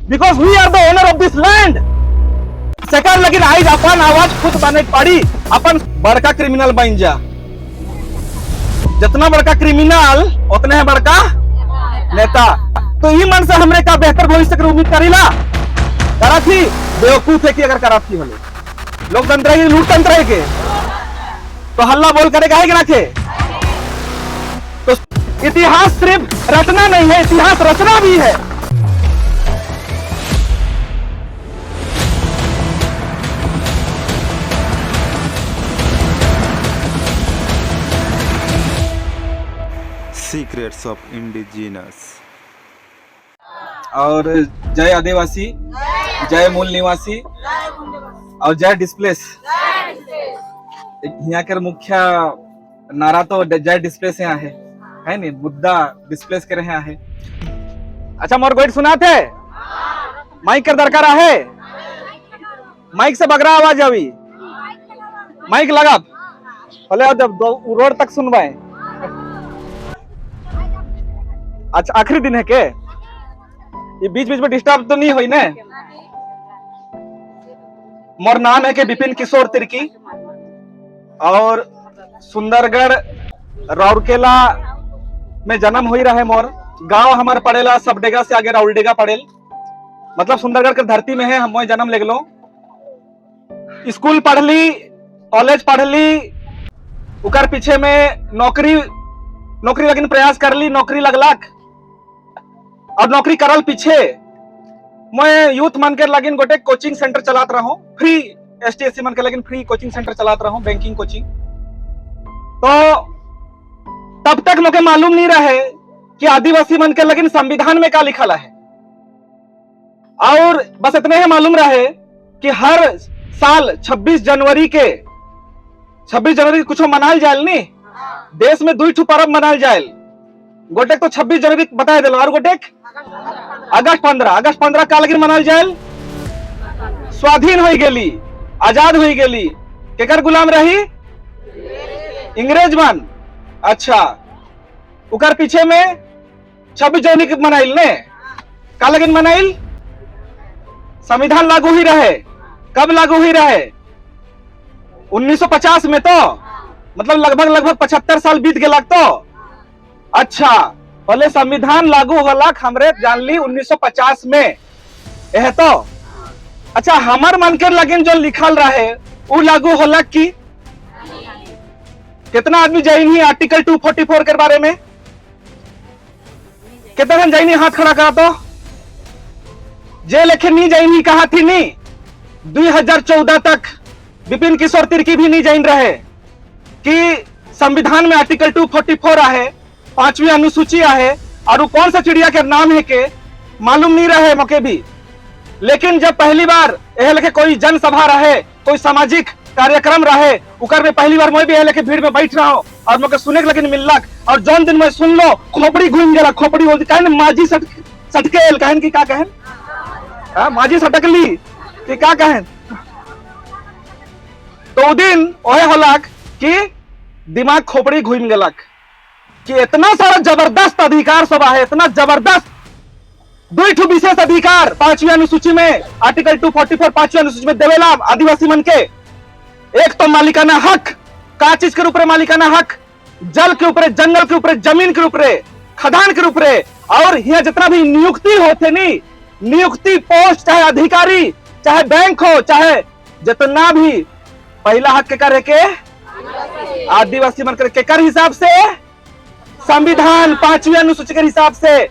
Because we are the owner of this land. Second लेकिन आज अपन आवाज खुद बने पड़ी, अपन बड़का क्रिमिनल बन जा। जितना बड़का क्रिमिनल उतने है बड़का नेता। तो ई मन से हमरे का बेहतर भविष्य की उम्मीद करीला करा थी। बेवकूफ है कि अगर करा थी बोले लोकतंत्र है लूटतंत्र है के तो हल्ला बोल करेगा है कि ना थे। तो इतिहास सिर्फ रचना नहीं है, इतिहास रचना भी है। Secrets of indigenous. और जय आदिवासी, जय मूल निवासी और जय डिस्प्लेस। यहाँ के मुख्य नारा तो जय डिस्प्लेस यहाँ है नहीं, मुद्दा डिस्प्लेस के रहे है। अच्छा मोर गोइट सुना थे माइक कर दरकार है, माइक से बगरा आवाज आवी, माइक लगा भले रोड तक सुनवाए। अच्छा आखिरी दिन है के ये बीच बीच में डिस्टर्ब तो नहीं हुई ने। मोर नाम है के विपिन किशोर तिर्की और सुंदरगढ़ राउरकेला में जन्म हुई रहे। मोर गांव हमार पड़ेला सबडेगा से आगे राउलडेगा पड़ेल, मतलब सुंदरगढ़ के धरती में है हम जन्म ले लो। स्कूल पढ़ ली, कॉलेज पढ़ ली, उकर पीछे में नौकरी लेकिन प्रयास कर ली, नौकरी लगलाक और नौकरी करल पीछे मैं यूथ मन के लगिन गोटे कोचिंग सेंटर चलात रहा हूँ, फ्री एसटीएससी मन के लगिन फ्री कोचिंग सेंटर चलात रहा हूँ, बैंकिंग कोचिंग। तो तब तक मुझे मालूम नहीं रहे कि आदिवासी मन के लगिन संविधान में क्या लिखा है। और बस इतने ही मालूम रहे कि हर साल 26 जनवरी कुछ मनाल जाए नी, देश में 2 पर्व मनाल जाए। गोटेक तो 26 जनवरी बताए दिलो और गोटेक अगस्त 15 का लगिन मनाल जाए। स्वाधीन हो गेली, आजाद हो गेली, केकर गुलाम रही इंग्रेज मन। अच्छा उकर पीछे में 26 जनवरी मनाइल ने का लगिन मनाइल, संविधान लागू ही रहे। कब लागू ही रहे 1950 में, तो मतलब लगभग 75 साल बीत गया तो। अच्छा पहले संविधान लागू होला हमरे जान ली 1950 में यह तो। अच्छा हमार मन के लगिन जो लिखल रहे वो लागू होला कि कितना आदमी जाइन ही आर्टिकल 244 के बारे में कितना जन जाइन हाथ खड़ा करा तो जे लेखे नहीं जाइन ही कहा थी नहीं। 2014 तक विपिन किशोर तिर्की भी नहीं जान रहे कि संविधान में आर्टिकल 244 है, 5वीं अनुसूची है और वो कौन सा चिड़िया के नाम है के मालूम नहीं रहे मौके भी। लेकिन जब पहली बार यह लेके कोई जनसभा रहे, कोई सामाजिक कार्यक्रम रहे, उकर में पहली बार मैं भी यह लेके भीड़ में बैठ रहा हूँ और मुझे सुने के लेकिन मिललक। और जौन दिन में सुन लो खोपड़ी घूम गया, खोपड़ी बोलती कहन माजी सटके कहन की का कहन माजी सटकली कि का कहन। तो दिन ओहे होलक कि दिमाग खोपड़ी घूम गेलक कि इतना सारा जबरदस्त अधिकार सब है, इतना जबरदस्त 2 विशेष अधिकार 5वीं अनुसूची में आर्टिकल 244 5वीं अनुसूची में देवेला आदिवासी मन के। एक तो मालिकाना हक, का चीज के ऊपर मालिकाना हक, जल के ऊपर, जंगल के ऊपर, जमीन के ऊपर, खदान के ऊपर। और यहाँ जितना भी नियुक्ति होते नहीं, नियुक्ति पोस्ट चाहे अधिकारी चाहे बैंक हो चाहे जितना भी, पहला हक के करे के आदिवासी मन के कर हिसाब से संविधान 5वीं अनुसूची के हिसाब से।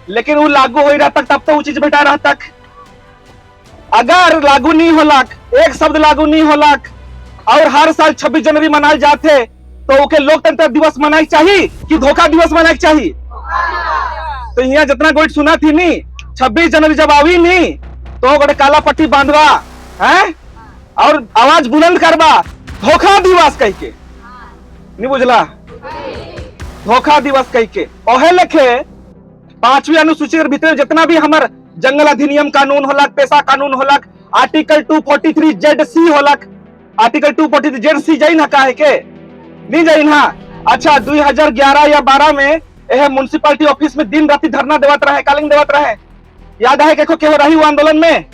लेकिन वो लागू हो रहा तक तब तो वो चीज बेटा रहा तक। अगर लागू नहीं होलक, एक शब्द लागू नहीं होलक और हर साल 26 जनवरी मनाए जाते तो ओके लोकतंत्र दिवस मनाई चाहिए कि धोखा दिवस मनाई चाहिए। तो यहाँ जितना गोइट सुना थी नहीं 26 जनवरी जब आवी नहीं तो गोटे काला पट्टी बांधवा है और आवाज बुलंद करवा धोखा दिवस कह के, नहीं बुझला, धोखा दिवस कह के। ओहे लेखे 5वीं अनुसूची के भीतर जितना भी हमार जंगल अधिनियम कानून होलक, पेशा कानून होलक, आर्टिकल 243 ZC होलक, आर्टिकल 243 ZC जाइन हा काहे के नहीं जाइन हा। अच्छा 2011 या 12 में यह म्युनिसिपैलिटी ऑफिस में दिन रात धरना देवत रहे, कालिंग देवत रहे याद है के हो रही वो आंदोलन में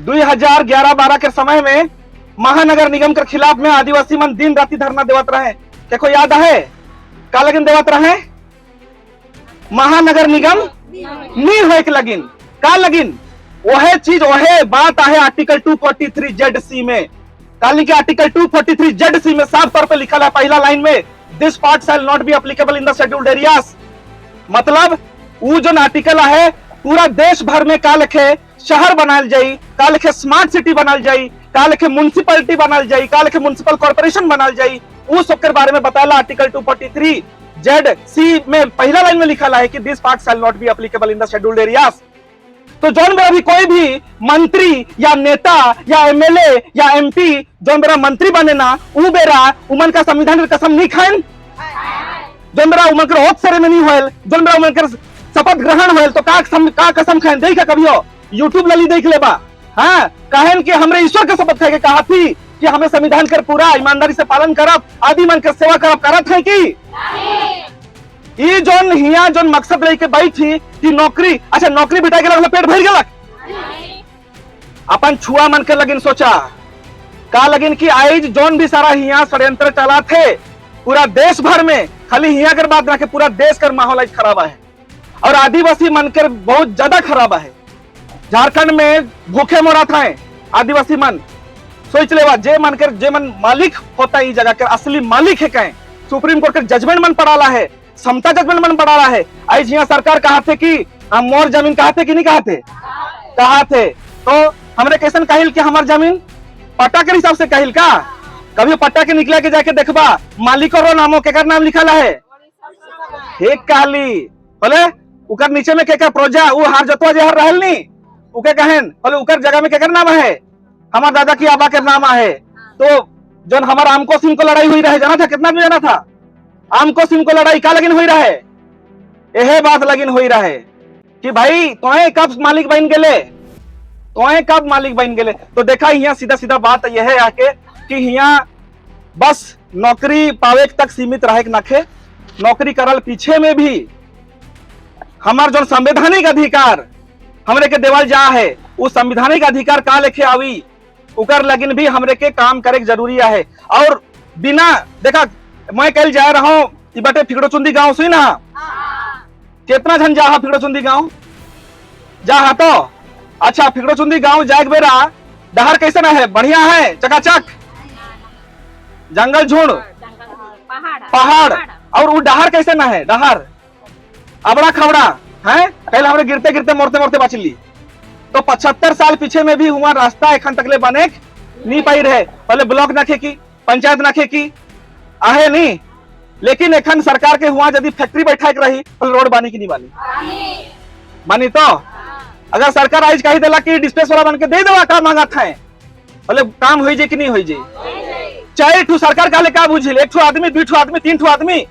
2011-12 के समय में महानगर निगम के खिलाफ में आदिवासी मन दिन राति धरना देवत रहे। देखो याद है का लगिन देवत रहे? महानगर निगम नहीं हो एक लगिन का लगिन वह चीज वह बात है आर्टिकल 243 ZC में। काली के आर्टिकल 243 ZC में साफ तौर पे लिखा है पहला लाइन में this part shall not be applicable in the scheduled areas. मतलब वो जो आर्टिकल है पूरा देश भर में का लिखे शहर बनाल जाई, का लिखे स्मार्ट सिटी बनाल जाई, का लिखे म्युनिसिपैलिटी बनाल जाई, का लिखे म्युनिसिपल कॉर्पोरेशन बनाल जाई, वो सब के बारे में बताया आर्टिकल 243 ZC में पहला लाइन में लिखा है कि this part shall not be applicable in the scheduled areas. तो जो मेरा भी कोई भी मंत्री या नेता या एमएलए या एमपी जो मेरा मंत्री बने ना वो बेरा उमन का संविधान की कसम नहीं खाएं, जो मेरा उमन का ओथ सेरेमनी होल, जो मेरा उमन का शपथ ग्रहण होल तो का कसम खाएं देखा कभियो यूट्यूब लली देख लेबा। हाँ कहन कि हमरे ईश्वर के शपथ खाए के कहा थी कि हमें संविधान कर पूरा ईमानदारी से पालन करब आदि मन के सेवा करब करत है कि ये जोन हिया जोन मकसद लेके बैठ थी कि नौकरी अच्छा नौकरी बिटा के लगल पेट भर गलक अपन छुआ मन के लगिन सोचा का लगिन कि आज जोन भी सारा हिया षड्यंत्र चला थे पूरा देश भर में खाली हिया कर बात ना के पूरा देश कर माहौल आज खराब है और आदिवासी मन कर बहुत ज्यादा खराब है। झारखंड में भूखे मोरा था आदिवासी मन सोच लेवा जे मन मालिक होता है जगह के असली मालिक है कहें सुप्रीम कोर्ट का जजमेंट मन पड़ाला है समता जजमेंट मन पड़ा रहा है। आज यहाँ सरकार कहा थे कि हम मोर जमीन कहा थे कि नहीं कहा थे तो हमरे कैसन कहिल कि हमार जमीन पट्टा के हिसाब से कहिल का कभी पट्टा के निकला के जाके देखबा मालिक और नामो केकर नाम लिखा है एक कहली बोले उकर नीचे में केकर प्रोजा वो हार जतवा जे हर रहल नी उके कहन बोले उकर जगह में केकर नाम है हमार दादा की आबा के नाम है। तो जो हमार आमको सिंह को लड़ाई हुई रहे जाना था कितना भी जाना था आमको सिंह को लड़ाई का लगिन हुई रहे यह बात लगिन हुई रहे कि भाई तोहे कब मालिक बन गेले तोहे कब मालिक बन गेले। तो देखा यहाँ सीधा सीधा बात यह है आके कि यहाँ बस नौकरी पावे तक सीमित रहे नखे नौकरी करल पीछे में भी हमार जो संवैधानिक अधिकार हमरे के देवल जा है वो संवैधानिक अधिकार का लेके आवी उकर लगिन भी हमरे के काम करे जरूरी है। और बिना देखा मैं कल जा रहा हूँ बटे फिगड़ो चुंदी गांव सुई ना कितना झन जा फिगड़ो चुंदी गांव जा तो अच्छा फिगड़ो चुंदी गांव जाग बेरा डहर कैसे ना है बढ़िया है चकाचक जंगल झुंड पहाड़ और वो डहर कैसे ना है डहर अबड़ा खबड़ा है कल हमरे गिरते गिरते मरते मरते बच ली। तो 75 साल पीछे में भी हुआ रास्ता एखन तकले बने नहीं पाई रहे पहले ब्लॉक नखे की पंचायत नखे की आहे नहीं लेकिन एखन सरकार के हुआ यदि फैक्ट्री बैठा के रही तो रोड बानी की नहीं बानी तो अगर सरकार आज कही देला कि डिस्प्लेस वाला बन के दे देवा का मांगा था बोले काम हो जाए कि नहीं हो जाए चाहे ठू सरकार काले का बुझिल एक ठू आदमी दू ठू आदमी तीन ठू आदमी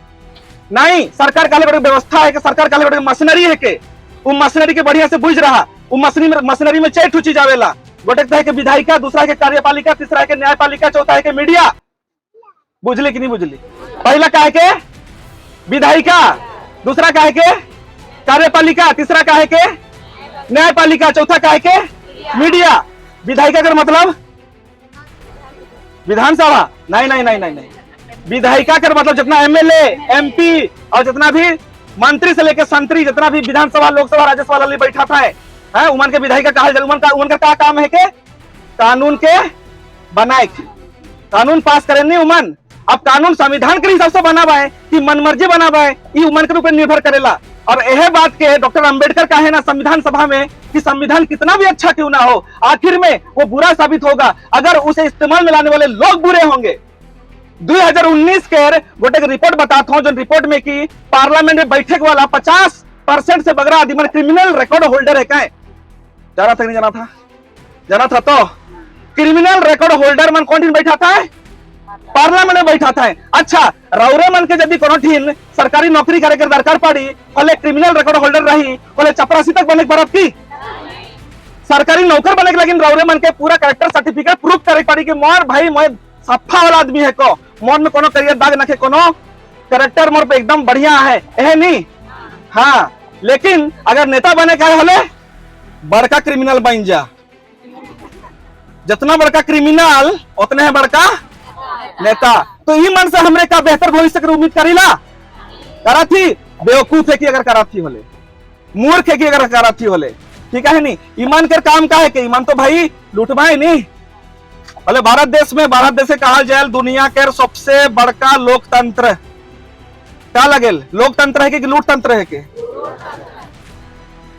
नहीं सरकार काले बड़े व्यवस्था है कि सरकार काले बड़े मशीनरी है के वो मशीनरी के बढ़िया से बुझ रहा वो मशीनरी में चार ठू चीज आवेला गोटे है कि विधायिका दूसरा है कार्यपालिका तीसरा है कि न्यायपालिका चौथा है कि मीडिया बुझली कि नहीं बुझली पहला का है के विधायिका दूसरा का है के कार्यपालिका तीसरा का है के न्यायपालिका चौथा का है के मीडिया। विधायिका का मतलब विधानसभा नहीं नहीं नहीं नहीं नहीं विधायिका का मतलब जितना एमएलए एमपी और जितना भी मंत्री से लेकर संतरी जितना भी विधानसभा लोकसभा राज्यसभा वाले बैठा था है उमन के विधायिका कहा उमन का काम है के कानून के बनाए कानून पास करें नहीं उमन अब कानून संविधान के हिसाब से बनावा है कि मनमर्जी बनावा है ये उमन के ऊपर निर्भर करेला। और यह बात के डॉक्टर अंबेडकर का है ना संविधान सभा में कि संविधान कितना भी अच्छा क्यों ना हो आखिर में वो बुरा साबित होगा अगर उसे इस्तेमाल में लाने वाले लोग बुरे होंगे। 2019 के गोटे रिपोर्ट बताता हूं जो रिपोर्ट में कि पार्लियामेंट में बैठक वाला 50% से बगरा आदमी क्रिमिनल रिकॉर्ड होल्डर है कहे जाना था नहीं जाना था तो क्रिमिनल रिकॉर्ड होल्डर मन कौन दिन बैठा था पार्लियामेंट में बैठा था। अच्छा रौरे मन के यदि कोनो दिन सरकारी नौकरी करे के दरकार पड़ी पहले क्रिमिनल रिकॉर्ड होल्डर रही पहले चपरासी तक बने परत की सरकारी नौकर बने के लेकिन रौरे मन के पूरा कैरेक्टर सर्टिफिकेट प्रूफ करे पड़ी कि मोर भाई मैं सफा वाला आदमी है को मोर में कोनो करियर दाग नखे कोनो कैरेक्टर मोर पे एकदम बढ़िया है यह नहीं। हाँ लेकिन अगर नेता बने का हले बड़का क्रिमिनल बन जा। जितना बड़का क्रिमिनल उतने है बड़का नेता। तो ई मन से हमरे का बेहतर भविष्य की उम्मीद करीला करा थी। बेवकूफ है कि अगर करा थी होले, मूर्ख है कि अगर करा थी होले, ठीक है नहीं। ईमान कर काम का है कि ईमान तो भाई लुटवाए नहीं बोले। भारत देश से कहा जाए दुनिया के सबसे बड़का लोकतंत्र क्या लगे? लोकतंत्र है कि लूटतंत्र है के?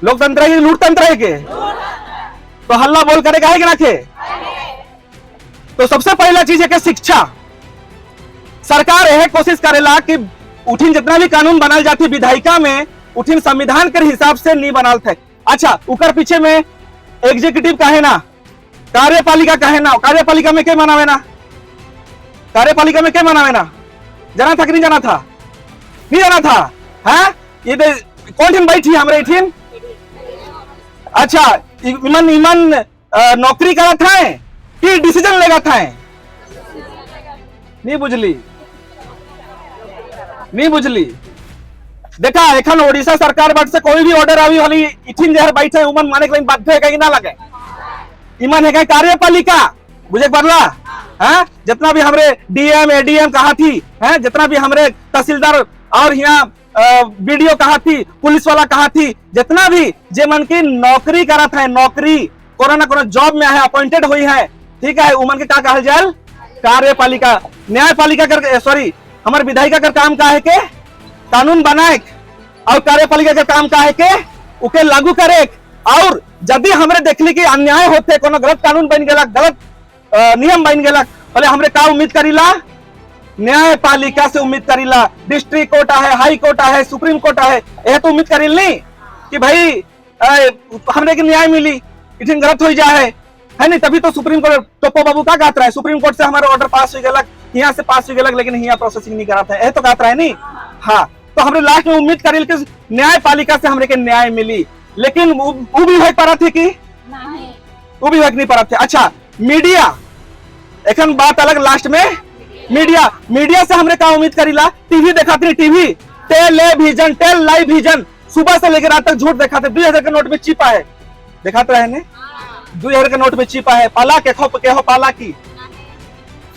लोकतंत्र है कि लूटतंत्र है के? तो हल्ला बोल करेगा है कि ना के? तो सबसे पहला चीज है कि शिक्षा। सरकार यह कोशिश करेला कि उठिन जितना भी कानून बनाल जाती विधायिका में उठिन संविधान के हिसाब से नहीं बनाल थे। अच्छा उकर पीछे में एग्जीक्यूटिव कहे ना, कार्यपालिका कहे ना। कार्यपालिका में क्या मनावे ना? कार्यपालिका में क्या मनावे ना? जाना था कि नहीं जाना था? नहीं जाना था। है ये कौन ठिन बैठी हमरे ठिन? अच्छा ईमान नौकरी करा था कि डिसीजन लेगा था? नहीं बुझली, नहीं बुझली। देखा एखन ओडिशा सरकार बट से कोई भी ऑर्डर आवी वाली इठिन जहर बैठे उमन माने के बाध्य है कि ना लगे। ईमान है कार्यपालिका बुझे पड़ला। हैं जितना भी हमरे डीएम एडीएम कहा थी, हैं जितना भी हमरे तहसीलदार और यहाँ बीडीओ कहा थी, पुलिस वाला कहा थी, जितना भी जे मन की नौकरी करा था, नौकरी कोरोना कोरोना जॉब में है, अपॉइंटेड हुई है, ठीक है, उमन के क्या कहा जाए? कार्यपालिका। न्यायपालिका कर सॉरी हमारे विधायिका का काम का है के कानून बनाए और कार्यपालिका का काम का है के उके लागू करे। और जब हमरे देखली कि अन्याय होते, कोनो गलत कानून बन गया, गलत नियम बन गया, बोले हमरे का उम्मीद करीला? न्यायपालिका से उम्मीद करीला। डिस्ट्रिक्ट कोर्ट है, हाई कोर्ट है, सुप्रीम कोर्ट है, यह तो उम्मीद करील नहीं कि भाई हमरे के न्याय मिली, इतनी गलत हो जाए है नहीं। तभी तो सुप्रीम कोर्ट टोपो बाबू का गात रहा है, सुप्रीम कोर्ट से हमारा ऑर्डर पास हो गया, यहाँ से पास हो गया, लेकिन यहाँ प्रोसेसिंग नहीं कराता है, यह तो गात रहा है नहीं। हाँ तो हमरे लास्ट में उम्मीद करील कि न्यायपालिका से हमरे के न्याय मिली, लेकिन वो भी हो पा थी कि वो भी नहीं पा थे। अच्छा मीडिया एखन बात अलग लास्ट में। मीडिया से हमरे का उम्मीद करीला? टीवी दिखाते, टीवी टेलीविजन टेलीविजन सुबह से लेकर रात तक झूठ दिखाते। 2000 के नोट में चिपा है, दिखाते रहे ने 2000 के नोट में चिपा है, पाला के हो पाला की।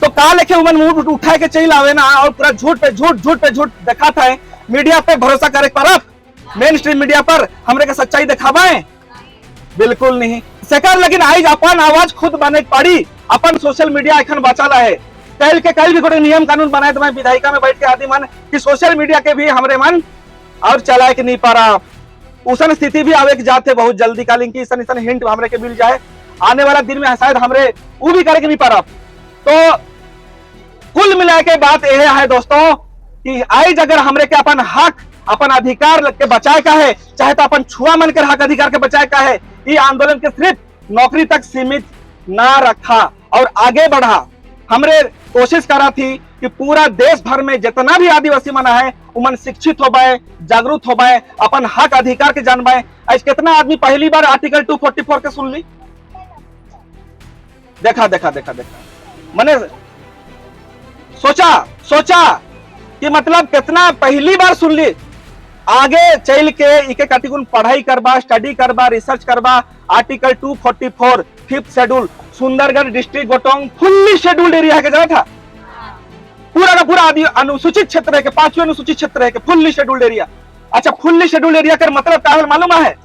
तो का लेके उमन मुंह उठा के चल आवे ना और पूरा झूठ पे झूठ दिखाता है। मीडिया पे भरोसा करे पर मेन स्ट्रीम मीडिया पर हमरे के सच्चाई दिखावाए? बिल्कुल नहीं सरकार। लेकिन आज अपन आवाज खुद बने पड़ी, अपन सोशल मीडिया एखन बचाला है। कल भी कोई नियम कानून बनाए तो मैं विधायिका में बैठ के आदि मन कि सोशल मीडिया के भी हमरे मन और चलाए के नहीं पा रहा। उसन स्थिति भी आवे के जाते बहुत जल्दी कालिंग की सन हिंट हमरे के मिल जाए आने वाला दिन में, शायद हमरे वो भी करे के नहीं पा रहा। तो कुल मिला के बात यह है दोस्तों कि आज अगर हमरे के अपन हक अपन अधिकार के बचाए का है, चाहे तो अपन छुआ मन के हक अधिकार के बचाए का है, ये आंदोलन के सिर्फ नौकरी तक सीमित ना रखा और आगे बढ़ा। हमरे कोशिश करा थी कि पूरा देश भर में जितना भी आदिवासी मना है उमन शिक्षित हो पाए, जागरूक हो पाए, अपन हक अधिकार के जान पाए। आज कितना आदमी पहली बार आर्टिकल 244 के सुन ली? देखा मैंने सोचा कि मतलब कितना पहली बार सुन ली। आगे चल के इके काटिकुन पढ़ाई करबा, स्टडी करबा, रिसर्च करबा। Article 244 5th schedule Sundargarh district गोटोंग फुल्ली शेड्यूल्ड एरिया है, जगह था पूरा का पूरा अनुसूचित क्षेत्र है, 5वें अनुसूचित क्षेत्र है, फुल्ली शेड्यूल्ड एरिया। अच्छा फुल्ली शेड्यूल्ड एरिया का मतलब क्या है मालूम है?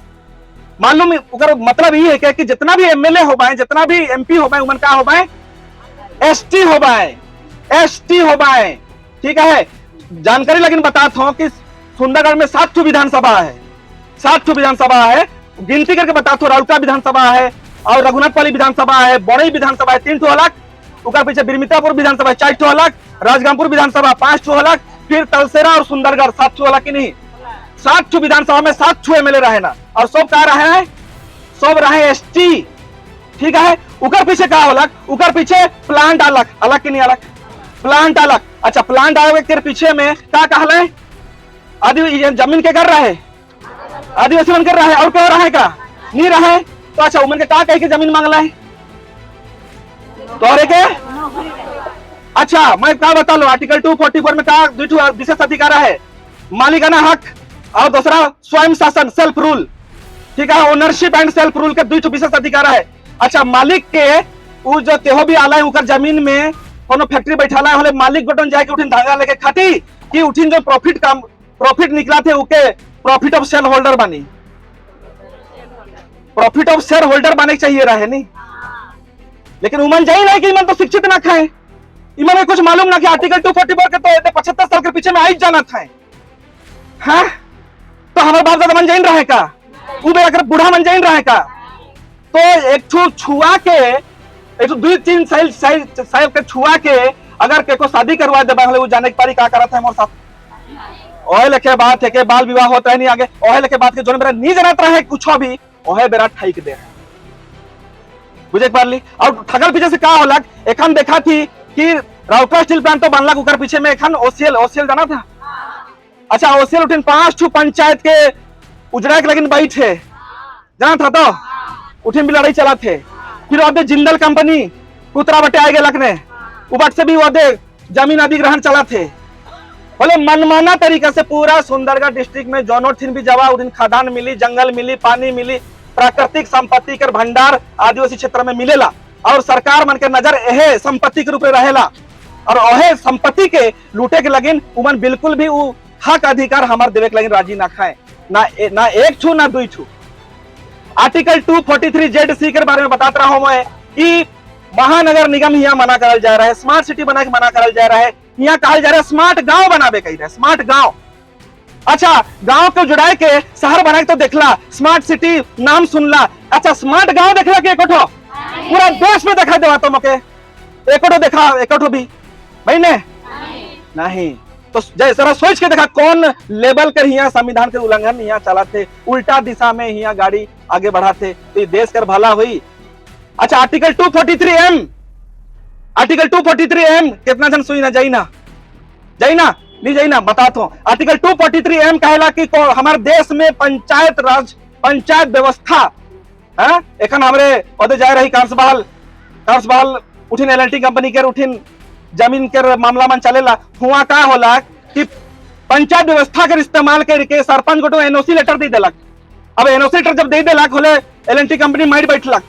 मालूम मतलब ये है कि जितना भी एमएलए हो पाए, जितना भी एमपी हो पाए, उमन का हो पाए एसटी हो पाए, ठीक है। जानकारी लेकिन बताता हूं कि सुंदरगढ़ में 7 विधानसभा है, 7 विधानसभा है, गिनती करके बताता हूं। राउता विधानसभा है और रघुनाथपाली विधानसभा है, बड़ई विधानसभा है 3 अलग, उनका पीछे बिरमितापुर विधानसभा 4 अलग, राजगामपुर विधानसभा 5 अलग, फिर तलसेरा और सुंदरगढ़ 7 अलग की नहीं, 7 विधानसभा में 7 एमएलए रहे ना, और सब कहा रहे हैं, सब रहे एसटी, ठीक है। उकर पीछे कहा अलग, उकर पीछे प्लांट अलग की नहीं अलग, प्लांट अलग। अच्छा प्लांट अलग के पीछे में क्या कहला है? आदिवासी जमीन के कर रहा है, आदिवासी मन कर रहा है, और क्या रहा है का नहीं रहा है। तो अच्छा उमन के का कह के जमीन मांगला है तोरे के? अच्छा मैं क्या बता लो, आर्टिकल 244 में क्या विशेष अधिकार है? मालिकाना हक और दूसरा स्वयं शासन सेल्फ रूल, ठीक है, ओनरशिप एंड सेल्फ रूल के दुई विशेष अधिकार है। अच्छा, मालिक के उ जो केहो भी आला है उकर जमीन में कोनो फैक्ट्री बैठाला है, मालिक गोटन जाके उठिन धागा लेके खाटी कि उठिन जो प्रॉफिट निकला थे उके प्रॉफिट ऑफ शेयर होल्डर बनी, प्रॉफिट ऑफ शेयर होल्डर बने चाहिए रहे नहीं। लेकिन उमन जाई नहीं कि इमन तो शिक्षित ना खाए, इमन कुछ मालूम ना कि आर्टिकल 244 के तो 75 साल के पीछे में आई जाना था। हाँ, तो हमारे बाप दादा मन जाइन रहे का, वो भी अगर बूढ़ा मन जाइन रहे का, तो एक छुआ के एक 2-3 साल के छुआ के अगर केको शादी करवा दे वो जाने के पारी का करा था मोर साथ। ओहे लेके बात है के बाल विवाह होता है नहीं आगे, ओहे लेके बात के जोन मेरा नहीं जानत रहे कुछ भी, ओहे बेरा ठाइक दे बुझे पारली। और ठगल पीछे से का होला, एखन देखा थी कि राउटर स्टील प्लांट तो बनला कुकर पीछे में एखन ओसीएल जाना था। अच्छा, ओसीएल उठिन 5 पंचायत के उजड़ा के लेकिन बैठे जाना था, तो उठिन भी लड़ाई चला थे। फिर वादे जिंदल कंपनी कुतरा बटे आए गए ने उबट से भी वादे जमीन अधिग्रहण चला थे। बोले मनमाना तरीका से पूरा सुंदरगढ़ डिस्ट्रिक्ट में जोनो थिन भी जवा उदिन खदान मिली, जंगल मिली, पानी मिली, प्राकृतिक संपत्ति के भंडार आदिवासी क्षेत्र में मिलेला और सरकार मन के नजर एहे संपत्ति के रूप में रहेला और ओहे संपत्ति के लूटे के लगिन उमन बिल्कुल भी उ हक अधिकार हमार देवे के लगिन राजी ना खाए, ना एक छू ना दुई छू। आर्टिकल 243 ZC के बारे में बताता रहा हूं मैं कि महानगर निगम यहाँ मना करल जा रहा है, स्मार्ट सिटी बना के मना करल जा रहा है, यहाँ कहा जा रहा है स्मार्ट गांव बनावे कही रहे, स्मार्ट गांव। अच्छा, गांव को जुड़ाए के शहर बना के तो देखला, स्मार्ट सिटी नाम सुनला, अच्छा स्मार्ट गांव देखला के एकोठो पूरा देश में देखा देवा तो मके एकोठो देखा, एकोठो भी भाई ने नहीं। तो जरा सोच के देखा कौन लेवल कर यहाँ संविधान के उल्लंघन यहाँ चलाते, उल्टा दिशा में यहाँ गाड़ी आगे बढ़ाते, तो देश कर भला हुई। अच्छा, आर्टिकल 243M, आर्टिकल 243M कितना जन सुई ना जाई ना नहीं जाई ना बताता हूं। आर्टिकल 243M कहला कि हमारे देश में पंचायत राज, पंचायत व्यवस्था है। एखन हमरे ओदे जाय रही कांसबहाल उठिन एलएनटी कंपनी के उठिन जमीन के मामला मन चलेला, हुआ का होला कि पंचायत व्यवस्था के इस्तेमाल करके सरपंच गोटो एनओसी लेटर दे देलक। अब एनओसी लेटर जब दे देलक होले एलएनटी कंपनी माइर बैठलक,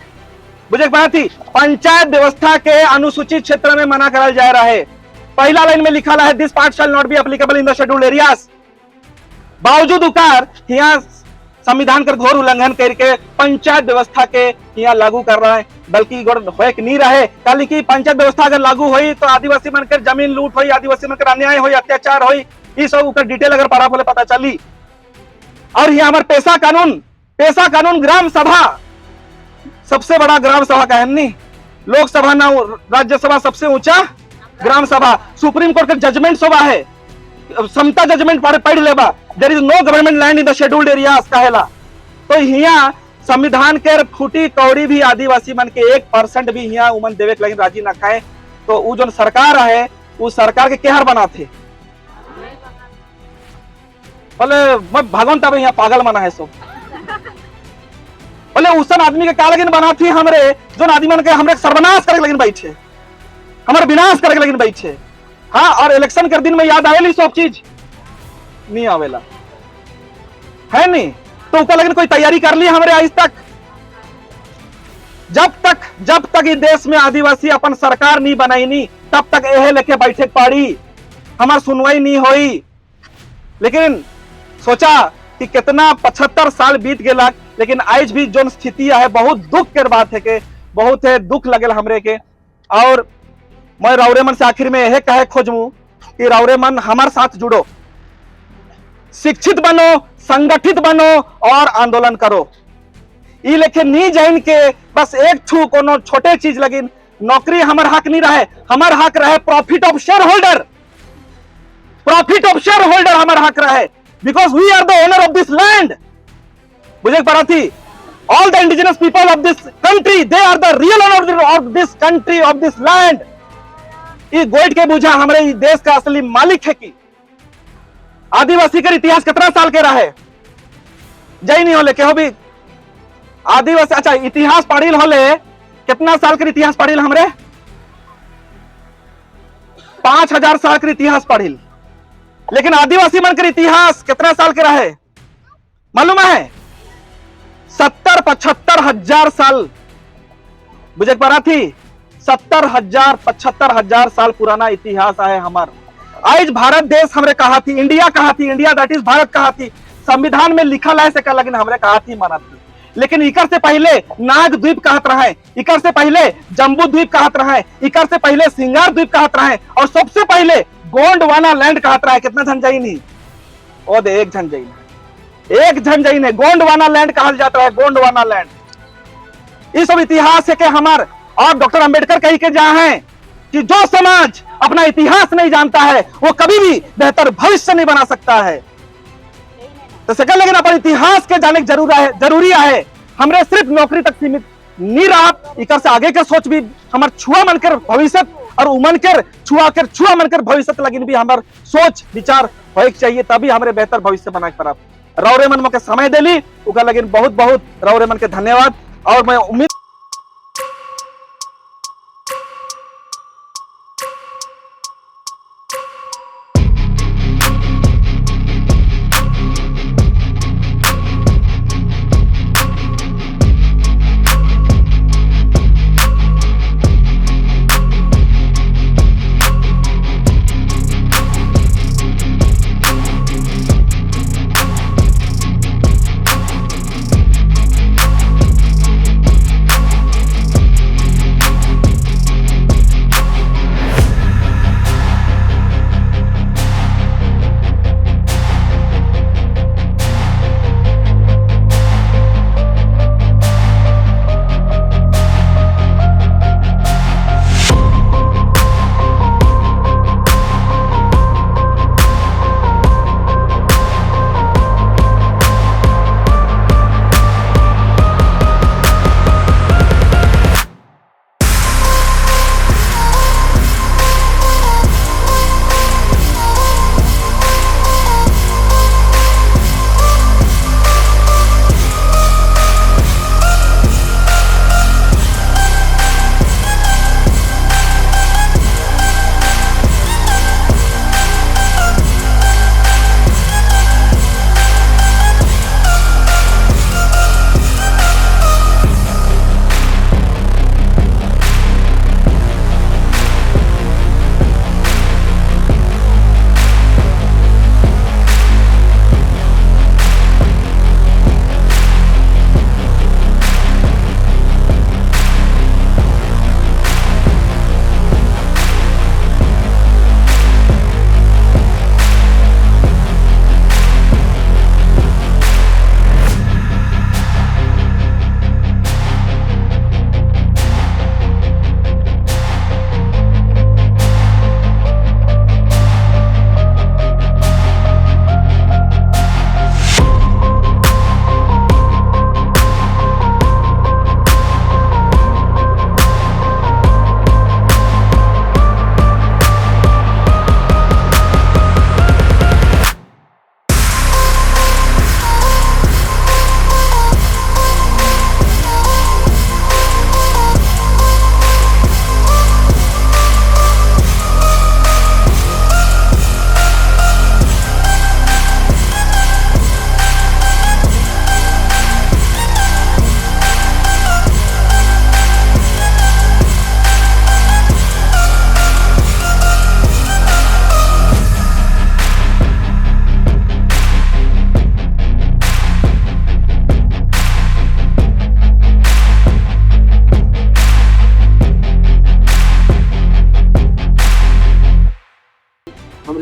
बुझे बात थी। पंचायत व्यवस्था के अनुसूचित क्षेत्र में मना करल जा रहा है। पहला लाइन में लिखा है this part shall not be applicable in the scheduled areas. बावजूद उकार यहाँ संविधान का घोर उल्लंघन करके पंचायत व्यवस्था के यहाँ लागू कर रहा है, बल्कि होए नहीं रहे कल की पंचायत व्यवस्था अगर लागू हुई तो आदिवासी मन के जमीन लूट हुई, आदिवासी मन के अन्याय हुई, अत्याचार हुई, ये सब ऊपर डिटेल अगर पढ़ा बोले पता चली। और यहाँ हमारे पेशा कानून ग्राम सभा, सबसे बड़ा ग्राम सभा का है नहीं, लोकसभा ना राज्यसभा सबसे ऊंचा ग्राम सभा। सुप्रीम कोर्ट का जजमेंट सभा है, समता जजमेंट पढ़ लेबा, there is no government land in the scheduled areas कहेला। तो यहाँ संविधान के फूटी कौड़ी भी आदिवासी मन के 1% भी यहाँ उमन देवे के लेकिन राजी ना खाए। तो वो जो सरकार है उस सरकार के केहर बनाते बोले मैं भगवान तब यहाँ पागल मना है सब बोले उसन आदमी के का लेकिन बना थी हमरे जो आदमी मन के हमरे सर्वनाश करे लेकिन बैठे, हमारे विनाश करे लेकिन बैठे। हाँ, और इलेक्शन के दिन में याद आवेली सब चीज नहीं आवेला है नहीं, तो उसका लेकिन कोई तैयारी कर ली हमरे आज तक। जब तक इस देश में आदिवासी अपन सरकार नहीं बनाई नहीं तब तक यह लेके बैठे पाड़ी, हमार सुनवाई नहीं हुई। लेकिन सोचा कि कितना 75 साल बीत गया, लेकिन आज भी जो स्थिति है बहुत दुख के बात है के बहुत है दुख लगेल हमरे के। और मैं रावरेमन से आखिर में यह कहे खोजमू कि रावरेमन हमारे साथ जुड़ो, शिक्षित बनो, संगठित बनो और आंदोलन करो। ये लेके नहीं जाइन के बस एक छू कोनो छोटे चीज लगिन नौकरी हमार हक नहीं रहे, हमार हक रहे profit of shareholder, profit of shareholder हमार हक रहे, because we are the owner of this land. बुझे पड़ा थी, all the indigenous people of this country they are the real owner of this country of this land. ये गोइट के बुझा हमारे देश का असली मालिक है कि आदिवासी का इतिहास कितना साल के रहा है जय नहीं होले के भी आदिवासी। अच्छा, इतिहास पढ़िल होले कितना साल के इतिहास पढ़िल हमरे 5000 साल के इतिहास पढ़िल, लेकिन आदिवासी मन के इतिहास कितना साल के रहे मालूम है 70-75 साल बुझे पड़ा थी 70,000-75,000 साल पुराना इतिहास है हमार। आज भारत देश हमरे कहा थी, इंडिया कहा थी, इंडिया दैट इज भारत कहा थी, संविधान में लिखल है से लेकिन हमरे कहा थी माना थी। लेकिन इकर से पहले नाग द्वीप कहत रहे, इकर से पहले जम्बू द्वीप कहत रहे, इकर से पहले सिंगार द्वीप कहत रहे, और सबसे पहले गोंडवाना लैंड कहत रहे। कितना झंझाई नहीं ओ दे, एक झंझाई नहीं, एक झंझाई नहीं, गोंडवाना लैंड कहा जाता है, गोंडवाना लैंड। ये सब इतिहास है कि हमार, और डॉक्टर अंबेडकर कही के जहां है कि जो समाज अपना इतिहास नहीं जानता है वो कभी भी बेहतर भविष्य नहीं बना सकता है। तो सेकंड, लेकिन अपन इतिहास के जाने की जरूरी है। हमरे सिर्फ नौकरी तक सीमित नहीं रहा, इकर से आगे के सोच भी हमार छुआ मनकर भविष्य और उमन कर छुआ मनकर भविष्य लगिन भी हमार सोच विचार होए चाहिए, तभी हमारे बेहतर भविष्य बना के प्राप्त। रौरे मन के समय दिली उका लगिन बहुत बहुत रौरे मन के धन्यवाद। और मैं उम्मीद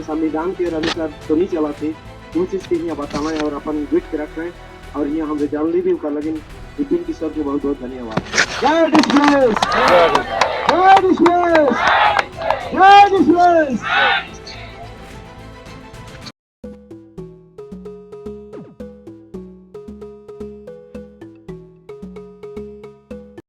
संविधान के अनुसार तो नहीं चलाते, वो चीज़ के यहाँ बताएं और अपन वेट के रख रहे हैं। और यहाँ हम जानली भी कर लगे विपिन की सर को बहुत बहुत धन्यवाद। जय डिस्प्लेस, जय डिस्प्लेस, जय डिस्प्लेस।